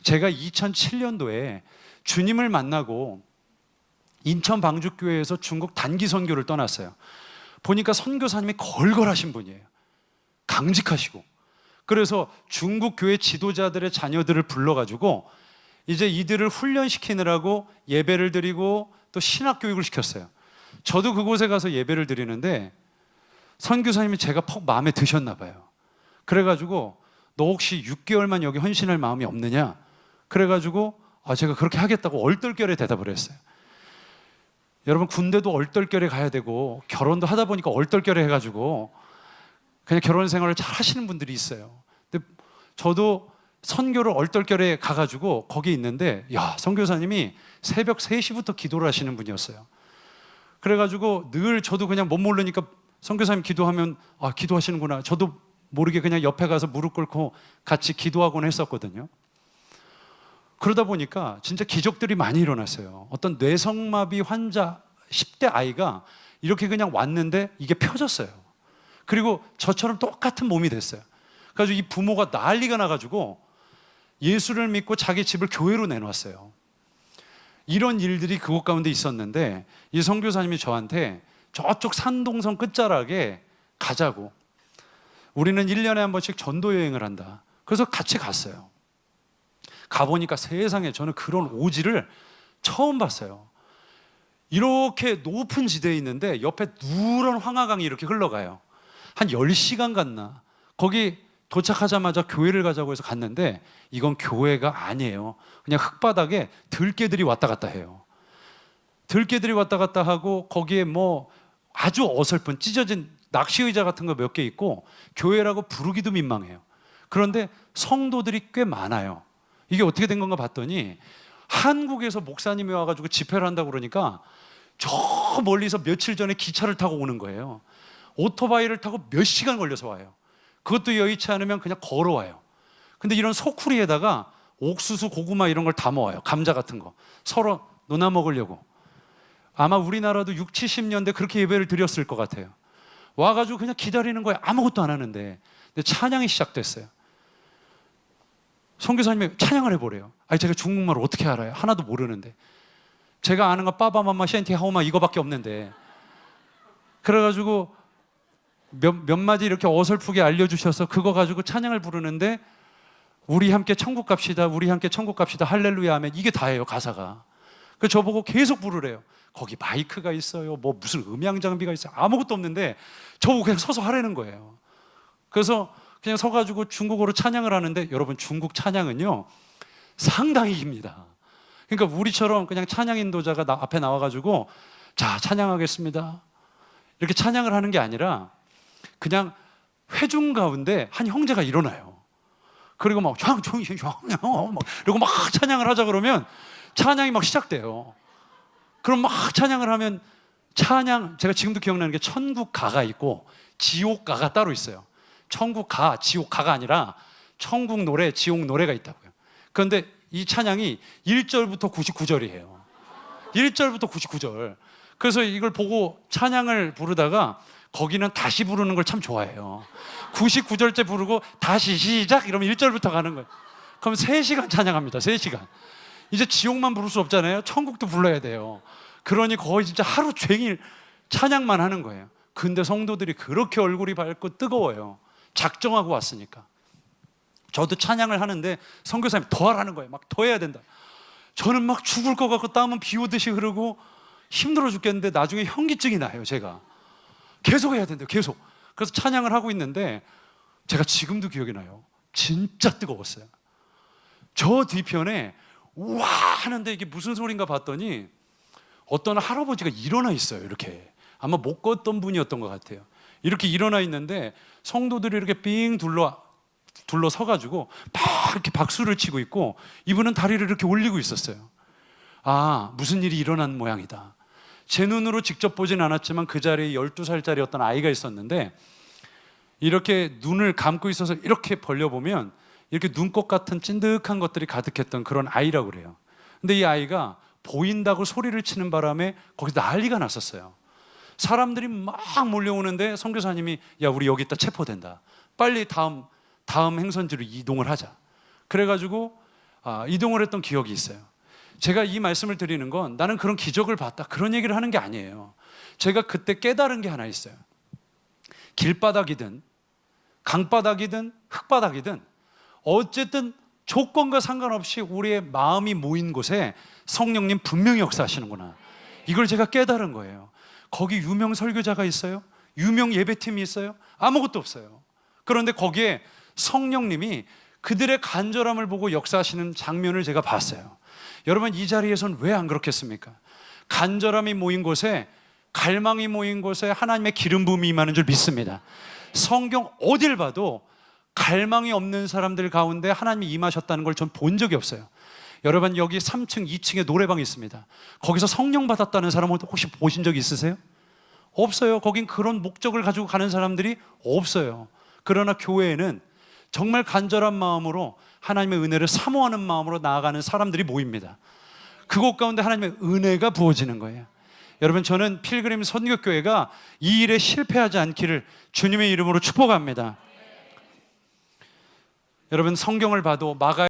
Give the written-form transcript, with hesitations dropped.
제가 2007년도에 주님을 만나고 인천 방주교회에서 중국 단기 선교를 떠났어요. 보니까 선교사님이 걸걸하신 분이에요. 강직하시고. 그래서 중국 교회 지도자들의 자녀들을 불러가지고 이제 이들을 훈련시키느라고 예배를 드리고 또 신학교육을 시켰어요. 저도 그곳에 가서 예배를 드리는데 선교사님이 제가 퍽 마음에 드셨나 봐요. 그래가지고 너 혹시 6개월만 여기 헌신할 마음이 없느냐? 그래가지고 제가 그렇게 하겠다고 얼떨결에 대답을 했어요. 여러분, 군대도 얼떨결에 가야 되고 결혼도 하다 보니까 얼떨결에 해가지고 그냥 결혼 생활을 잘 하시는 분들이 있어요. 근데 저도 선교를 얼떨결에 가가지고 거기 있는데 선교사님이 새벽 3시부터 기도를 하시는 분이었어요. 그래가지고 늘 저도 그냥 못 모르니까 선교사님 기도하면 기도하시는구나. 저도 모르게 그냥 옆에 가서 무릎 꿇고 같이 기도하곤 했었거든요. 그러다 보니까 진짜 기적들이 많이 일어났어요. 어떤 뇌성마비 환자 10대 아이가 이렇게 그냥 왔는데 이게 펴졌어요. 그리고 저처럼 똑같은 몸이 됐어요. 그래서 이 부모가 난리가 나가지고 예수를 믿고 자기 집을 교회로 내놨어요. 이런 일들이 그곳 가운데 있었는데 이 선교사님이 저한테 저쪽 산동선 끝자락에 가자고, 우리는 1년에 한 번씩 전도 여행을 한다. 그래서 같이 갔어요. 가보니까 세상에 저는 그런 오지를 처음 봤어요. 이렇게 높은 지대에 있는데 옆에 누런 황하강이 이렇게 흘러가요. 한 10시간 갔나? 거기 도착하자마자 교회를 가자고 해서 갔는데 이건 교회가 아니에요. 그냥 흙바닥에 들개들이 왔다 갔다 해요. 들개들이 왔다 갔다 하고 거기에 뭐 아주 어설픈 찢어진 낚시의자 같은 거 몇 개 있고 교회라고 부르기도 민망해요. 그런데 성도들이 꽤 많아요. 이게 어떻게 된 건가 봤더니 한국에서 목사님이 와가지고 집회를 한다고 그러니까 저 멀리서 며칠 전에 기차를 타고 오는 거예요. 오토바이를 타고 몇 시간 걸려서 와요. 그것도 여의치 않으면 그냥 걸어와요. 근데 이런 소쿠리에다가 옥수수, 고구마 이런 걸 담아와요. 감자 같은 거 서로 나눠 먹으려고. 아마 우리나라도 60, 70년대 그렇게 예배를 드렸을 것 같아요. 와가지고 그냥 기다리는 거예요. 아무것도 안 하는데. 근데 찬양이 시작됐어요. 선교사님이 찬양을 해보래요. 제가 중국말을 어떻게 알아요? 하나도 모르는데. 제가 아는 건 빠바마마 셴티 하오마 이거밖에 없는데. 그래가지고 몇 마디 이렇게 어설프게 알려주셔서 그거 가지고 찬양을 부르는데 우리 함께 천국 갑시다, 우리 함께 천국 갑시다, 할렐루야 하면 이게 다예요, 가사가. 그래서 저보고 계속 부르래요. 거기 마이크가 있어요, 뭐 무슨 음향 장비가 있어요, 아무것도 없는데 저보고 그냥 서서 하라는 거예요. 그래서 그냥 서가지고 중국어로 찬양을 하는데 여러분, 중국 찬양은요 상당히 깁니다. 그러니까 우리처럼 그냥 찬양 인도자가 앞에 나와가지고 자 찬양하겠습니다 이렇게 찬양을 하는 게 아니라 그냥 회중 가운데 한 형제가 일어나요. 그리고 막 이러고 막 찬양을 하자 그러면 찬양이 막 시작돼요. 그럼 막 찬양을 하면 제가 지금도 기억나는 게 천국 가가 있고 지옥 가가 따로 있어요. 천국 가, 지옥 가가 아니라 천국 노래, 지옥 노래가 있다고요. 그런데 이 찬양이 1절부터 99절이에요. 1절부터 99절. 그래서 이걸 보고 찬양을 부르다가 거기는 다시 부르는 걸 참 좋아해요. 99절째 부르고 다시 시작 이러면 1절부터 가는 거예요. 그럼 3시간 찬양합니다. 3시간. 이제 지옥만 부를 수 없잖아요. 천국도 불러야 돼요. 그러니 거의 진짜 하루 종일 찬양만 하는 거예요. 근데 성도들이 그렇게 얼굴이 밝고 뜨거워요. 작정하고 왔으니까. 저도 찬양을 하는데 선교사님이 더 하라는 거예요. 막 더 해야 된다. 저는 막 죽을 것 같고 땀은 비 오듯이 흐르고 힘들어 죽겠는데 나중에 현기증이 나요. 제가 계속 해야 된대요. 계속. 그래서 찬양을 하고 있는데 제가 지금도 기억이 나요. 진짜 뜨거웠어요. 저 뒤편에 우와 하는데 이게 무슨 소린가 봤더니 어떤 할아버지가 일어나 있어요. 이렇게 아마 못 걷던 분이었던 것 같아요. 이렇게 일어나 있는데 성도들이 이렇게 삥 둘러서가지고 막 이렇게 박수를 치고 있고 이분은 다리를 이렇게 올리고 있었어요. 무슨 일이 일어난 모양이다. 제 눈으로 직접 보진 않았지만 그 자리에 12살짜리 어떤 아이가 있었는데 이렇게 눈을 감고 있어서 이렇게 벌려보면 이렇게 눈꽃 같은 찐득한 것들이 가득했던 그런 아이라고 그래요. 근데 이 아이가 보인다고 소리를 치는 바람에 거기서 난리가 났었어요. 사람들이 막 몰려오는데 선교사님이 야 우리 여기 있다 체포된다. 빨리 다음 행선지로 이동을 하자. 그래가지고 이동을 했던 기억이 있어요. 제가 이 말씀을 드리는 건 나는 그런 기적을 봤다, 그런 얘기를 하는 게 아니에요. 제가 그때 깨달은 게 하나 있어요. 길바닥이든 강바닥이든 흙바닥이든 어쨌든 조건과 상관없이 우리의 마음이 모인 곳에 성령님 분명히 역사하시는구나. 이걸 제가 깨달은 거예요. 거기 유명 설교자가 있어요? 유명 예배팀이 있어요? 아무것도 없어요. 그런데 거기에 성령님이 그들의 간절함을 보고 역사하시는 장면을 제가 봤어요. 여러분, 이 자리에선 왜 안 그렇겠습니까? 간절함이 모인 곳에, 갈망이 모인 곳에 하나님의 기름 부음이 임하는 줄 믿습니다. 성경 어딜 봐도 갈망이 없는 사람들 가운데 하나님이 임하셨다는 걸 전 본 적이 없어요. 여러분, 여기 3층, 2층에 노래방이 있습니다. 거기서 성령 받았다는 사람 혹시 보신 적 있으세요? 없어요. 거긴 그런 목적을 가지고 가는 사람들이 없어요. 그러나 교회에는 정말 간절한 마음으로 하나님의 은혜를 사모하는 마음으로 나아가는 사람들이 모입니다. 그곳 가운데 하나님의 은혜가 부어지는 거예요. 여러분, 저는 필그림 선교교회가 이 일에 실패하지 않기를 주님의 이름으로 축복합니다. 여러분, 성경을 봐도 마가